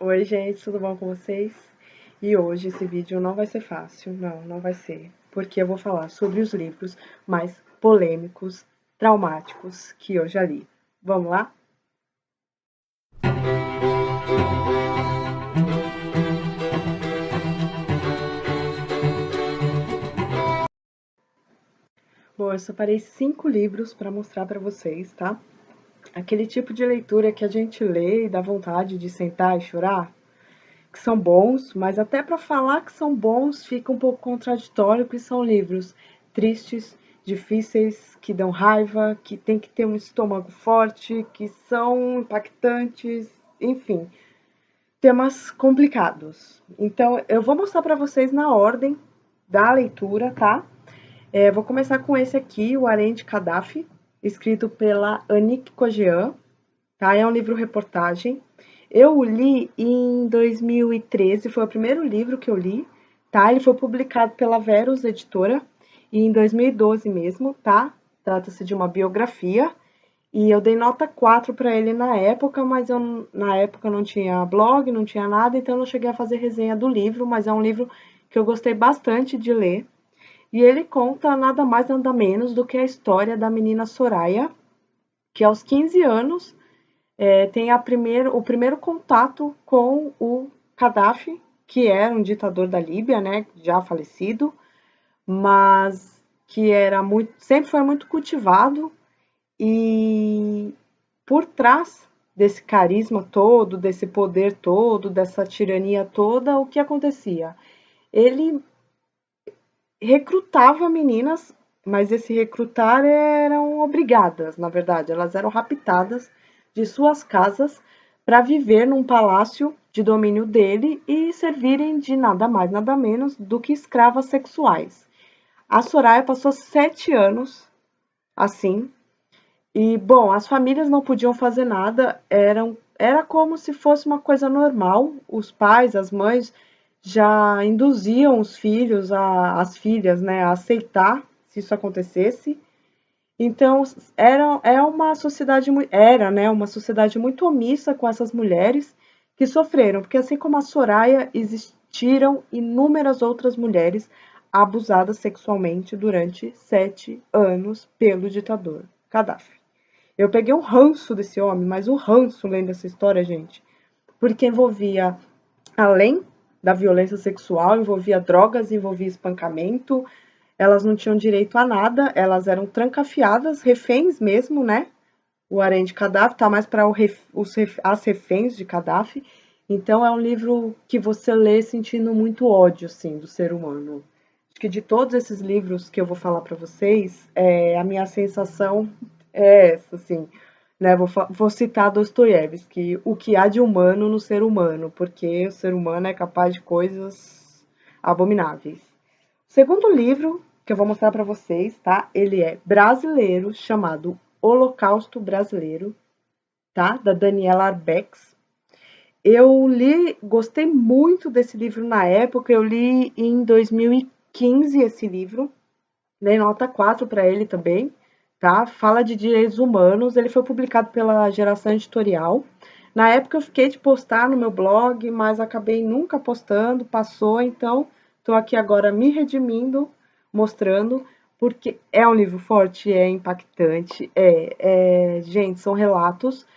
Oi, gente, tudo bom com vocês? E hoje esse vídeo não vai ser fácil, não vai ser, porque eu vou falar sobre os livros mais polêmicos, traumáticos que eu já li. Vamos lá? Bom, eu separei 5 livros para mostrar para vocês, tá? Aquele tipo de leitura que a gente lê e dá vontade de sentar e chorar, que são bons, mas até para falar que são bons fica um pouco contraditório, porque são livros tristes, difíceis, que dão raiva, que tem que ter um estômago forte, que são impactantes, enfim, temas complicados. Então, eu vou mostrar para vocês na ordem da leitura, tá? Vou começar com esse aqui, O Harém de Gaddafi, escrito pela Annick Cogian, tá? É um livro-reportagem. Eu o li em 2013, foi o primeiro livro que eu li, tá? Ele foi publicado pela Verus Editora em 2012 mesmo, tá? Trata-se de uma biografia e eu dei nota 4 para ele na época, mas eu na época não tinha blog, não tinha nada, então eu não cheguei a fazer resenha do livro, mas é um livro que eu gostei bastante de ler. E ele conta nada mais nada menos do que a história da menina Soraya, que aos 15 anos tem o primeiro contato com o Gaddafi, que era um ditador da Líbia, né, já falecido, mas que era muito, sempre foi muito cultivado e por trás desse carisma todo, desse poder todo, dessa tirania toda, o que acontecia? Ele recrutava meninas, mas esse recrutar eram obrigadas, na verdade, elas eram raptadas de suas casas para viver num palácio de domínio dele e servirem de nada mais, nada menos do que escravas sexuais. A Soraya passou 7 anos assim, e bom, as famílias não podiam fazer nada, era como se fosse uma coisa normal, os pais, as mães já induziam os filhos, as filhas, né, a aceitar se isso acontecesse. Então, é uma sociedade, era, né, uma sociedade muito omissa com essas mulheres que sofreram, porque assim como a Soraya, existiram inúmeras outras mulheres abusadas sexualmente durante 7 anos pelo ditador Gaddafi. Eu peguei um ranço desse homem, mas um ranço lendo essa história, gente, porque envolvia, além da violência sexual, envolvia drogas, envolvia espancamento, elas não tinham direito a nada, elas eram trancafiadas, reféns mesmo, né? O Harém de Gaddafi tá mais para as reféns de Gaddafi. Então é um livro que você lê sentindo muito ódio, assim, do ser humano. Acho que de todos esses livros que eu vou falar para vocês, a minha sensação é essa, assim, né? Vou citar Dostoiévski, o que há de humano no ser humano, porque o ser humano é capaz de coisas abomináveis. O segundo livro que eu vou mostrar para vocês, tá? Ele é brasileiro, chamado Holocausto Brasileiro, tá? Da Daniela Arbex. Eu li, gostei muito desse livro na época, eu li em 2015 esse livro, dei nota 4 para ele também, tá? Fala de direitos humanos, ele foi publicado pela Geração Editorial. Na época eu fiquei de postar no meu blog, mas acabei nunca postando, passou, então estou aqui agora me redimindo, mostrando, porque é um livro forte, é impactante, gente, são relatos.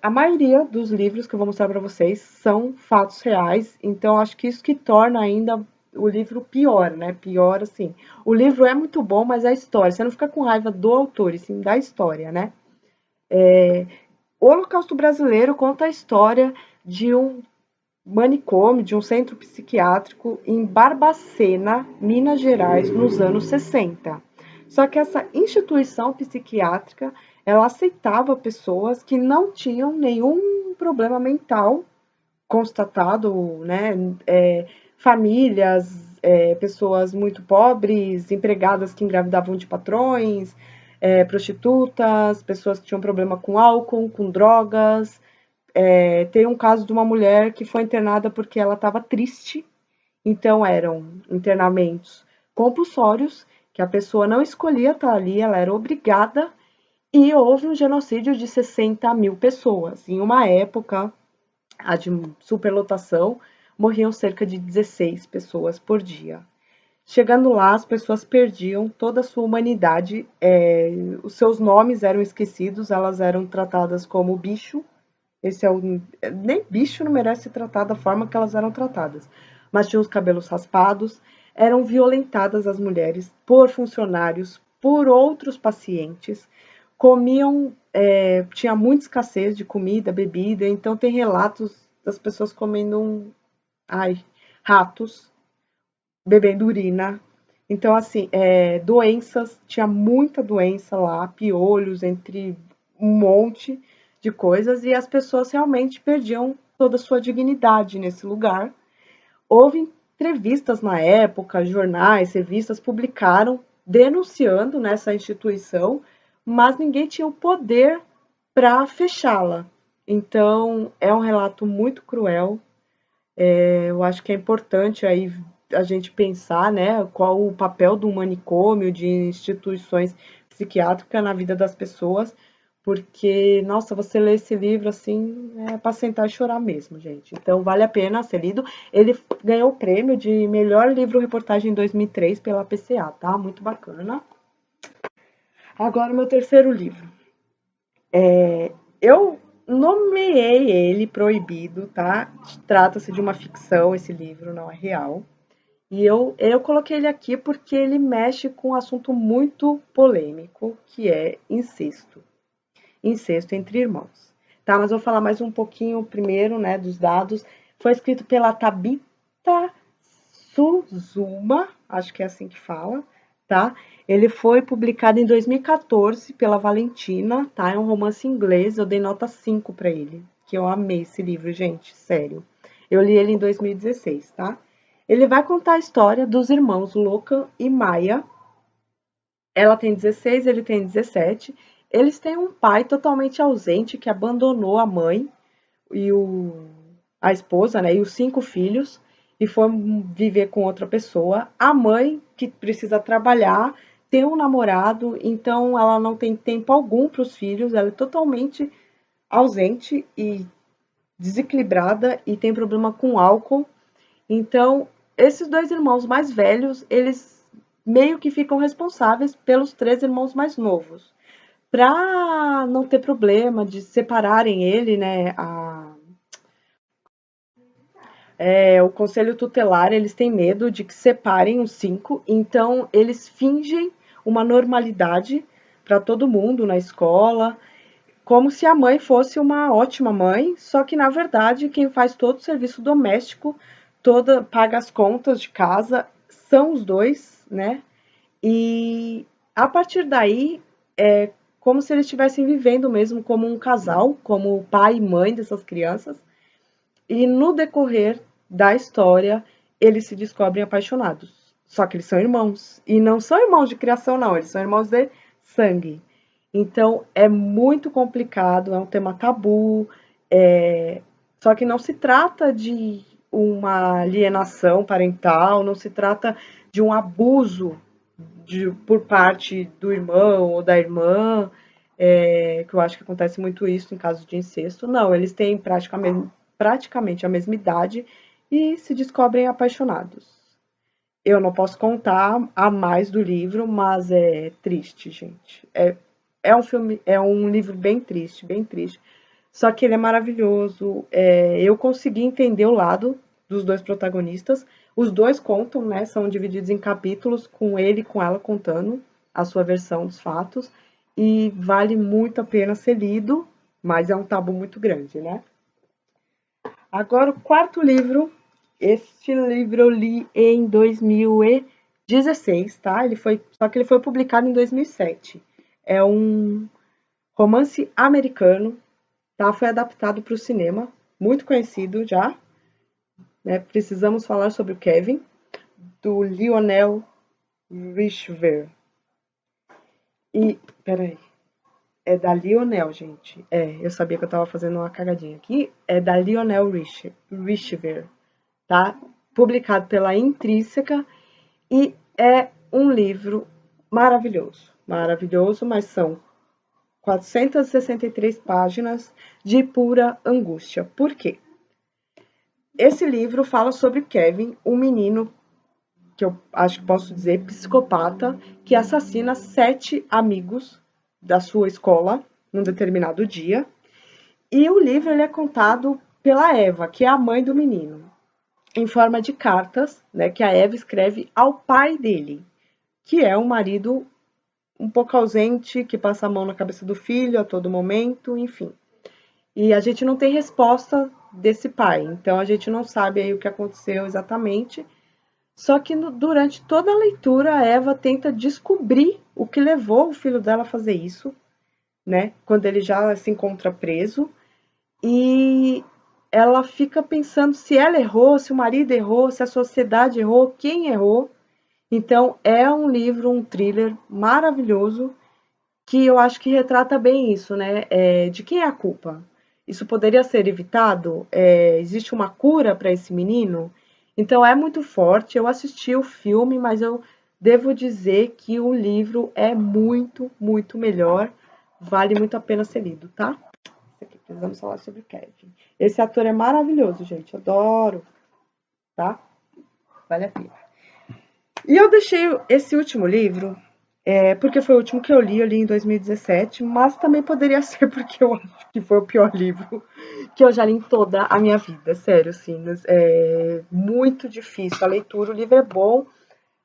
A maioria dos livros que eu vou mostrar para vocês são fatos reais, então acho que isso que torna ainda o livro pior, né? Pior assim. O livro é muito bom, mas a história, você não fica com raiva do autor, e sim da história, né? O Holocausto Brasileiro conta a história de um manicômio, de um centro psiquiátrico em Barbacena, Minas Gerais, nos anos 60. Só que essa instituição psiquiátrica, ela aceitava pessoas que não tinham nenhum problema mental constatado, né? Famílias, pessoas muito pobres, empregadas que engravidavam de patrões, prostitutas, pessoas que tinham problema com álcool, com drogas. Tem um caso de uma mulher que foi internada porque ela estava triste, então eram internamentos compulsórios, que a pessoa não escolhia estar ali, ela era obrigada, e houve um genocídio de 60 mil pessoas, em uma época a de superlotação, morriam cerca de 16 pessoas por dia. Chegando lá, as pessoas perdiam toda a sua humanidade, os seus nomes eram esquecidos, elas eram tratadas como bicho. Esse é o. Nem bicho não merece ser tratado da forma que elas eram tratadas. Mas tinham os cabelos raspados, eram violentadas as mulheres por funcionários, por outros pacientes, comiam. Tinha muita escassez de comida, bebida, então tem relatos das pessoas comendo ai, ratos, bebendo urina. Então, assim, doenças, tinha muita doença lá, piolhos, entre um monte de coisas, e as pessoas realmente perdiam toda a sua dignidade nesse lugar. Houve entrevistas na época, jornais, revistas publicaram denunciando nessa instituição, mas ninguém tinha o poder para fechá-la. Então, é um relato muito cruel. Eu acho que é importante aí a gente pensar, né, qual o papel do manicômio, de instituições psiquiátricas na vida das pessoas, porque, nossa, você lê esse livro assim, é para sentar e chorar mesmo, gente. Então, vale a pena ser lido. Ele ganhou o prêmio de melhor livro-reportagem em 2003 pela PCA, tá? Muito bacana. Agora, o meu terceiro livro. Eu nomeei ele proibido, tá? Trata-se de uma ficção, esse livro não é real. E eu coloquei ele aqui porque ele mexe com um assunto muito polêmico, que é incesto. Incesto entre irmãos. Tá, mas vou falar mais um pouquinho primeiro, né, dos dados. Foi escrito pela Tabitha Suzuma, acho que é assim que fala, tá? Ele foi publicado em 2014 pela Valentina, tá? É um romance inglês, eu dei nota 5 para ele, que eu amei esse livro, gente, sério. Eu li ele em 2016, tá? Ele vai contar a história dos irmãos Locan e Maya. Ela tem 16, ele tem 17. Eles têm um pai totalmente ausente que abandonou a mãe e a esposa, né, e os 5 filhos e foi viver com outra pessoa. A mãe, que precisa trabalhar, tem um namorado, então ela não tem tempo algum para os filhos, ela é totalmente ausente e desequilibrada e tem problema com álcool. Então, esses dois irmãos mais velhos, eles meio que ficam responsáveis pelos 3 irmãos mais novos. Para não ter problema de separarem ele, né, o conselho tutelar, eles têm medo de que separem os 5, então eles fingem uma normalidade para todo mundo na escola, como se a mãe fosse uma ótima mãe, só que na verdade quem faz todo o serviço doméstico, paga as contas de casa, são os dois, né? E a partir daí é como se eles estivessem vivendo mesmo como um casal, como pai e mãe dessas crianças. E no decorrer da história, eles se descobrem apaixonados. Só que eles são irmãos. E não são irmãos de criação, não. Eles são irmãos de sangue. Então, é muito complicado, é um tema tabu. Só que não se trata de uma alienação parental, não se trata de um abuso por parte do irmão ou da irmã, que eu acho que acontece muito isso em casos de incesto. Não, eles têm praticamente a mesma idade e se descobrem apaixonados. Eu não posso contar a mais do livro, mas é triste, gente. É um filme, é um livro bem triste, bem triste. Só que ele é maravilhoso. Eu consegui entender o lado dos dois protagonistas. Os dois contam, né? São divididos em capítulos, com ele e com ela contando a sua versão dos fatos. E vale muito a pena ser lido, mas é um tabu muito grande, né? Agora, o quarto livro. Este livro eu li em 2016, tá? Só que ele foi publicado em 2007. É um romance americano, tá? Foi adaptado para o cinema, muito conhecido já, né? Precisamos falar sobre o Kevin, do Lionel Richver. E, peraí, é da Lionel, gente. Eu sabia que eu tava fazendo uma cagadinha aqui. É da Lionel Richver, tá? Publicado pela Intrínseca e é um livro maravilhoso. Maravilhoso, mas são 463 páginas de pura angústia. Por quê? Esse livro fala sobre Kevin, um menino que eu acho que posso dizer psicopata, que assassina 7 amigos da sua escola num determinado dia. E o livro ele é contado pela Eva, que é a mãe do menino, em forma de cartas, né, que a Eva escreve ao pai dele, que é um marido um pouco ausente, que passa a mão na cabeça do filho a todo momento, enfim. E a gente não tem resposta desse pai, então a gente não sabe aí o que aconteceu exatamente. Só que durante toda a leitura, a Eva tenta descobrir o que levou o filho dela a fazer isso, né? Quando ele já se encontra preso. E ela fica pensando se ela errou, se o marido errou, se a sociedade errou, quem errou. Então, é um livro, um thriller maravilhoso que eu acho que retrata bem isso, né? De quem é a culpa? Isso poderia ser evitado? Existe uma cura para esse menino? Então é muito forte. Eu assisti o filme, mas eu devo dizer que o livro é muito, muito melhor. Vale muito a pena ser lido, tá? Isso aqui, precisamos falar sobre Kevin. Esse ator é maravilhoso, gente. Adoro, tá? Vale a pena. E eu deixei esse último livro porque foi o último que eu li em 2017, mas também poderia ser porque eu acho que foi o pior livro que eu já li em toda a minha vida, sério, assim, é muito difícil a leitura, o livro é bom,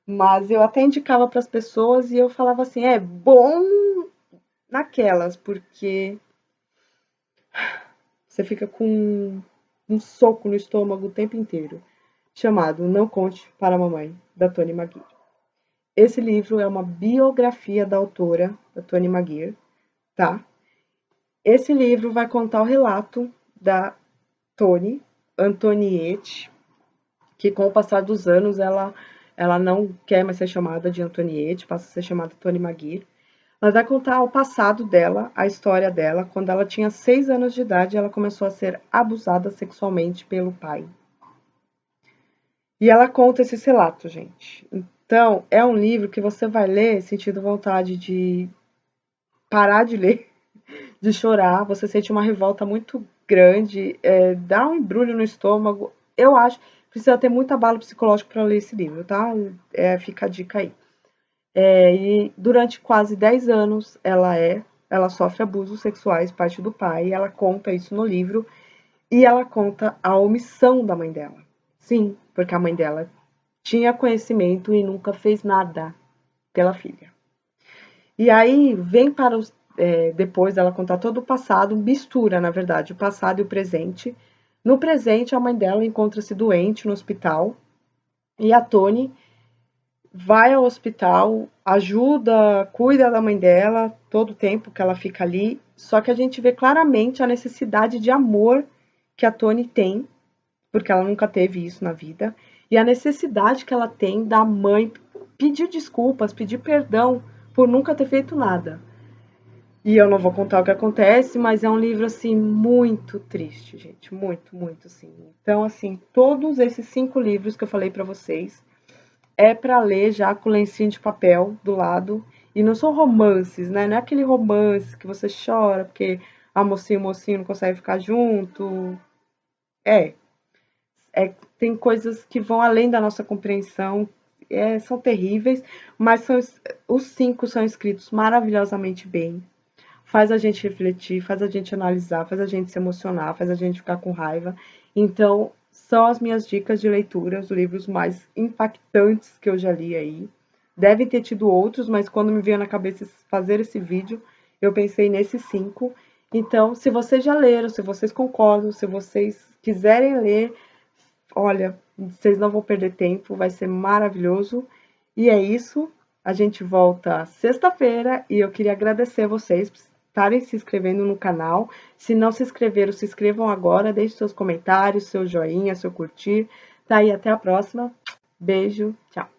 mas eu até indicava para as pessoas e eu falava assim, é bom naquelas, porque você fica com um soco no estômago o tempo inteiro, chamado Não Conte para a Mamãe, da Toni Maguire. Esse livro é uma biografia da autora, da Toni Maguire, tá? Esse livro vai contar o relato da Toni Antoniette, que com o passar dos anos ela não quer mais ser chamada de Antoniette, passa a ser chamada Toni Maguire. Mas vai contar o passado dela, a história dela. Quando ela tinha 6 anos de idade, ela começou a ser abusada sexualmente pelo pai. E ela conta esse relato, gente. Então, é um livro que você vai ler sentindo vontade de parar de ler, de chorar, você sente uma revolta muito grande, dá um embrulho no estômago. Eu acho que precisa ter muito abalo psicológico para ler esse livro, tá? Fica a dica aí. E durante quase 10 anos ela sofre abusos sexuais por parte do pai, ela conta isso no livro e ela conta a omissão da mãe dela. Sim, porque a mãe dela tinha conhecimento e nunca fez nada pela filha. E aí vem para os. Depois dela contar todo o passado, mistura, na verdade, o passado e o presente. No presente, a mãe dela encontra-se doente no hospital e a Toni vai ao hospital, ajuda, cuida da mãe dela todo o tempo que ela fica ali. Só que a gente vê claramente a necessidade de amor que a Toni tem, porque ela nunca teve isso na vida, e a necessidade que ela tem da mãe pedir desculpas, pedir perdão por nunca ter feito nada. E eu não vou contar o que acontece, mas é um livro, assim, muito triste, gente. Muito, muito, assim. Então, assim, todos esses 5 livros que eu falei pra vocês é pra ler já com lencinho de papel do lado. E não são romances, né? Não é aquele romance que você chora porque a mocinha e o mocinho não conseguem ficar junto. É, tem coisas que vão além da nossa compreensão. São terríveis, mas os 5 são escritos maravilhosamente bem. Faz a gente refletir, faz a gente analisar, faz a gente se emocionar, faz a gente ficar com raiva. Então, são as minhas dicas de leitura, os livros mais impactantes que eu já li aí. Deve ter tido outros, mas quando me veio na cabeça fazer esse vídeo, eu pensei nesses 5. Então, se vocês já leram, se vocês concordam, se vocês quiserem ler, olha, vocês não vão perder tempo, vai ser maravilhoso. E é isso. A gente volta sexta-feira e eu queria agradecer a vocês por estarem se inscrevendo no canal. Se não se inscreveram, se inscrevam agora, deixem seus comentários, seu joinha, seu curtir. Tá aí, até a próxima. Beijo, tchau.